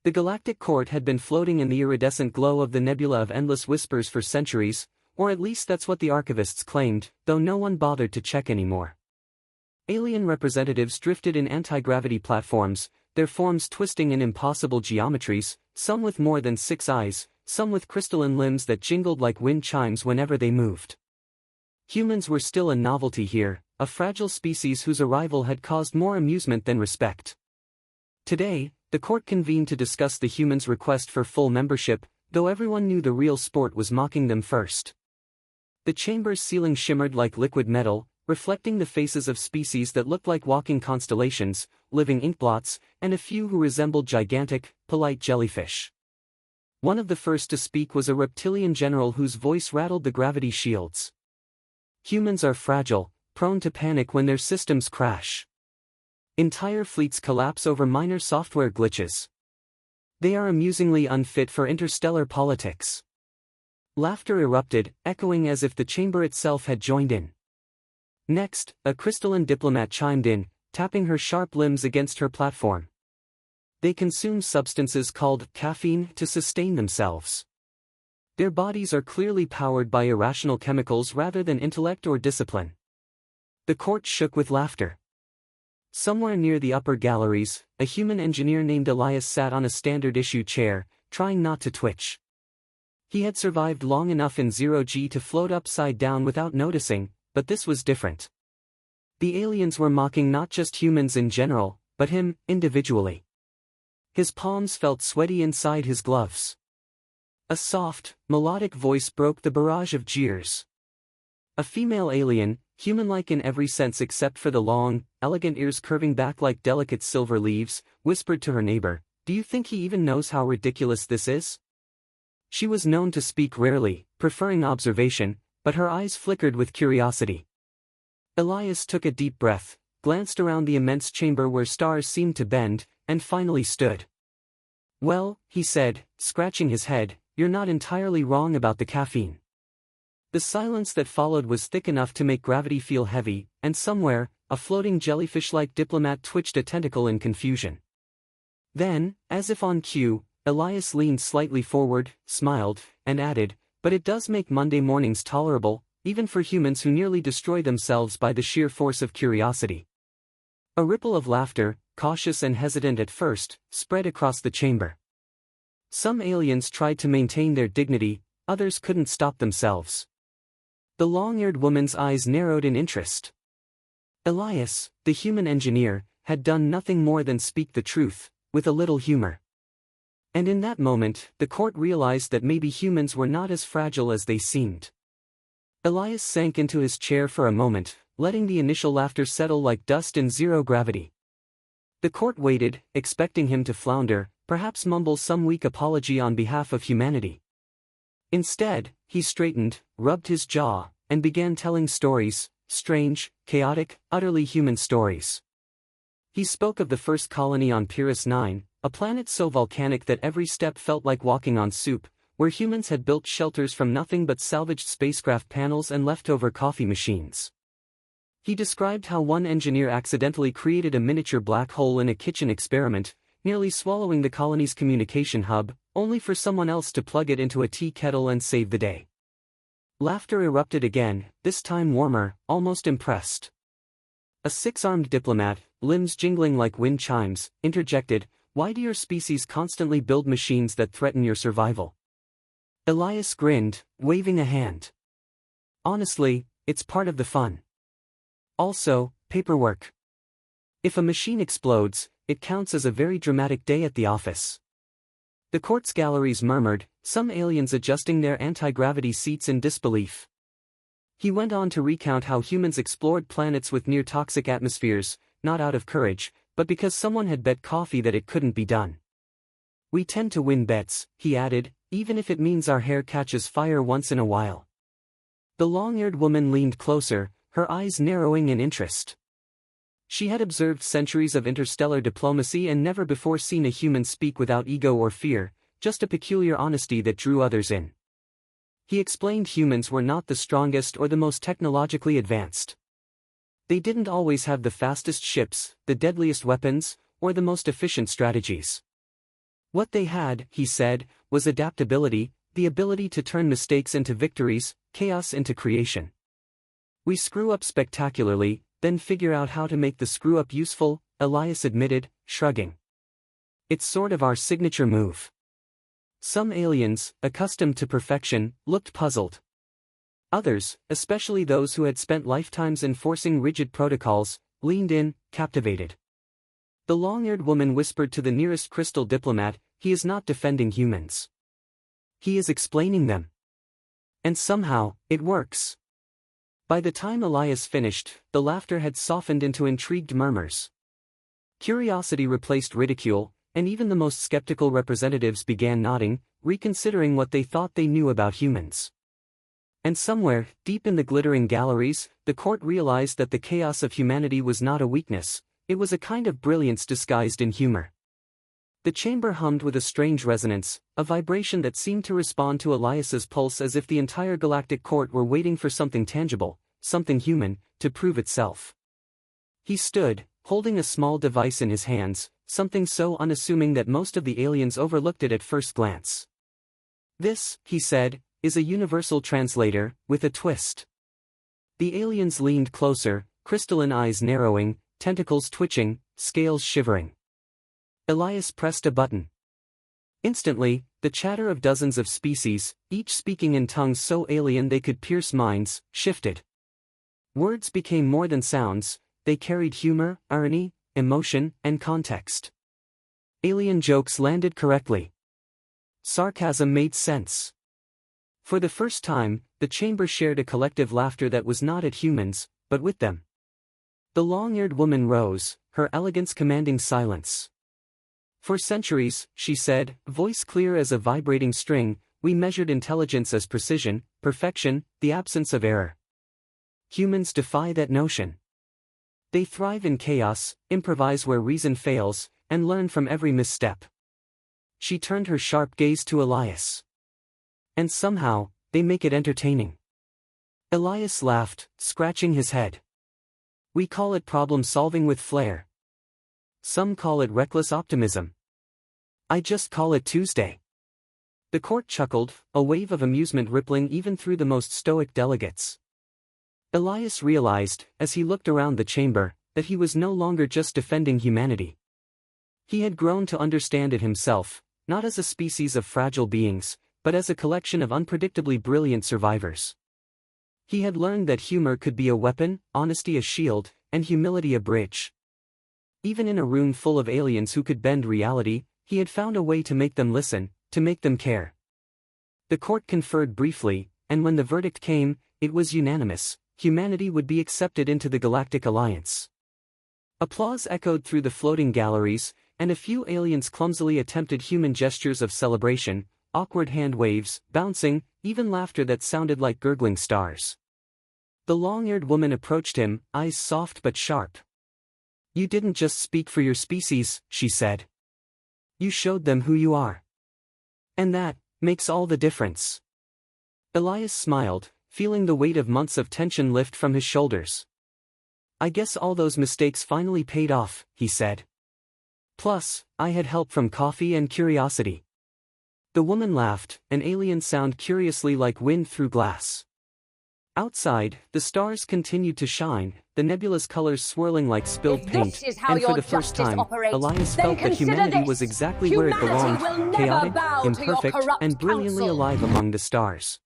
The galactic court had been floating in the iridescent glow of the nebula of endless whispers for centuries, or at least that's what the archivists claimed, though no one bothered to check anymore. Alien representatives drifted in anti-gravity platforms, their forms twisting in impossible geometries, some with more than 6 eyes, some with crystalline limbs that jingled like wind chimes whenever they moved. Humans were still a novelty here, a fragile species whose arrival had caused more amusement than respect. Today, the court convened to discuss the humans' request for full membership, though everyone knew the real sport was mocking them first. The chamber's ceiling shimmered like liquid metal, reflecting the faces of species that looked like walking constellations, living inkblots, and a few who resembled gigantic, polite jellyfish. One of the first to speak was a reptilian general whose voice rattled the gravity shields. Humans are fragile, prone to panic when their systems crash. Entire fleets collapse over minor software glitches. They are amusingly unfit for interstellar politics. Laughter erupted, echoing as if the chamber itself had joined in. Next, a crystalline diplomat chimed in, tapping her sharp limbs against her platform. They consume substances called caffeine to sustain themselves. Their bodies are clearly powered by irrational chemicals rather than intellect or discipline. The court shook with laughter. Somewhere near the upper galleries, a human engineer named Elias sat on a standard-issue chair, trying not to twitch. He had survived long enough in 0G to float upside down without noticing, but this was different. The aliens were mocking not just humans in general, but him, individually. His palms felt sweaty inside his gloves. A soft, melodic voice broke the barrage of jeers. A female alien, human-like in every sense except for the long, elegant ears curving back like delicate silver leaves, whispered to her neighbor, "Do you think he even knows how ridiculous this is?" She was known to speak rarely, preferring observation, but her eyes flickered with curiosity. Elias took a deep breath, glanced around the immense chamber where stars seemed to bend, and finally stood. "Well," he said, scratching his head, "you're not entirely wrong about the caffeine." The silence that followed was thick enough to make gravity feel heavy, and somewhere, a floating jellyfish-like diplomat twitched a tentacle in confusion. Then, as if on cue, Elias leaned slightly forward, smiled, and added, "But it does make Monday mornings tolerable, even for humans who nearly destroy themselves by the sheer force of curiosity." A ripple of laughter, cautious and hesitant at first, spread across the chamber. Some aliens tried to maintain their dignity, others couldn't stop themselves. The long-eared woman's eyes narrowed in interest. Elias, the human engineer, had done nothing more than speak the truth, with a little humor. And in that moment, the court realized that maybe humans were not as fragile as they seemed. Elias sank into his chair for a moment, letting the initial laughter settle like dust in zero gravity. The court waited, expecting him to flounder, perhaps mumble some weak apology on behalf of humanity. Instead, he straightened, rubbed his jaw, and began telling stories, strange, chaotic, utterly human stories. He spoke of the first colony on Pyrrhus 9, a planet so volcanic that every step felt like walking on soup, where humans had built shelters from nothing but salvaged spacecraft panels and leftover coffee machines. He described how one engineer accidentally created a miniature black hole in a kitchen experiment, nearly swallowing the colony's communication hub, only for someone else to plug it into a tea kettle and save the day. Laughter erupted again, this time warmer, almost impressed. A 6-armed diplomat, limbs jingling like wind chimes, interjected, "Why do your species constantly build machines that threaten your survival?" Elias grinned, waving a hand. "Honestly, it's part of the fun. Also, paperwork. If a machine explodes, it counts as a very dramatic day at the office." The court's galleries murmured, some aliens adjusting their anti-gravity seats in disbelief. He went on to recount how humans explored planets with near-toxic atmospheres, not out of courage, but because someone had bet coffee that it couldn't be done. "We tend to win bets," he added, "even if it means our hair catches fire once in a while." The long-eared woman leaned closer, her eyes narrowing in interest. She had observed centuries of interstellar diplomacy and never before seen a human speak without ego or fear, just a peculiar honesty that drew others in. He explained humans were not the strongest or the most technologically advanced. They didn't always have the fastest ships, the deadliest weapons, or the most efficient strategies. What they had, he said, was adaptability, the ability to turn mistakes into victories, chaos into creation. We screw up spectacularly, then figure out how to make the screw-up useful, Elias admitted, shrugging. It's sort of our signature move. Some aliens, accustomed to perfection, looked puzzled. Others, especially those who had spent lifetimes enforcing rigid protocols, leaned in, captivated. The long-eared woman whispered to the nearest crystal diplomat, "He is not defending humans. He is explaining them. And somehow, it works." By the time Elias finished, the laughter had softened into intrigued murmurs. Curiosity replaced ridicule, and even the most skeptical representatives began nodding, reconsidering what they thought they knew about humans. And somewhere, deep in the glittering galleries, the court realized that the chaos of humanity was not a weakness, it was a kind of brilliance disguised in humor. The chamber hummed with a strange resonance, a vibration that seemed to respond to Elias's pulse as if the entire galactic court were waiting for something tangible, something human, to prove itself. He stood, holding a small device in his hands, something so unassuming that most of the aliens overlooked it at first glance. "This," he said, "is a universal translator, with a twist." The aliens leaned closer, crystalline eyes narrowing, tentacles twitching, scales shivering. Elias pressed a button. Instantly, the chatter of dozens of species, each speaking in tongues so alien they could pierce minds, shifted. Words became more than sounds, they carried humor, irony, emotion, and context. Alien jokes landed correctly. Sarcasm made sense. For the first time, the chamber shared a collective laughter that was not at humans, but with them. The long-eared woman rose, her elegance commanding silence. "For centuries," she said, voice clear as a vibrating string, "we measured intelligence as precision, perfection, the absence of error. Humans defy that notion. They thrive in chaos, improvise where reason fails, and learn from every misstep." She turned her sharp gaze to Elias. "And somehow, they make it entertaining." Elias laughed, scratching his head. "We call it problem-solving with flair. Some call it reckless optimism. I just call it Tuesday." The court chuckled, a wave of amusement rippling even through the most stoic delegates. Elias realized, as he looked around the chamber, that he was no longer just defending humanity. He had grown to understand it himself, not as a species of fragile beings, but as a collection of unpredictably brilliant survivors. He had learned that humor could be a weapon, honesty a shield, and humility a bridge. Even in a room full of aliens who could bend reality, he had found a way to make them listen, to make them care. The court conferred briefly, and when the verdict came, it was unanimous: humanity would be accepted into the Galactic Alliance. Applause echoed through the floating galleries, and a few aliens clumsily attempted human gestures of celebration, awkward hand waves, bouncing, even laughter that sounded like gurgling stars. The long-eared woman approached him, eyes soft but sharp. "You didn't just speak for your species," she said. "You showed them who you are. And that makes all the difference." Elias smiled, feeling the weight of months of tension lift from his shoulders. "I guess all those mistakes finally paid off," he said. "Plus, I had help from coffee and curiosity." The woman laughed, an alien sound curiously like wind through glass. Outside, the stars continued to shine, the nebulous colors swirling like spilled paint, and for the first time, Elias felt that humanity was exactly where it belonged, chaotic, imperfect, and brilliantly alive among the stars.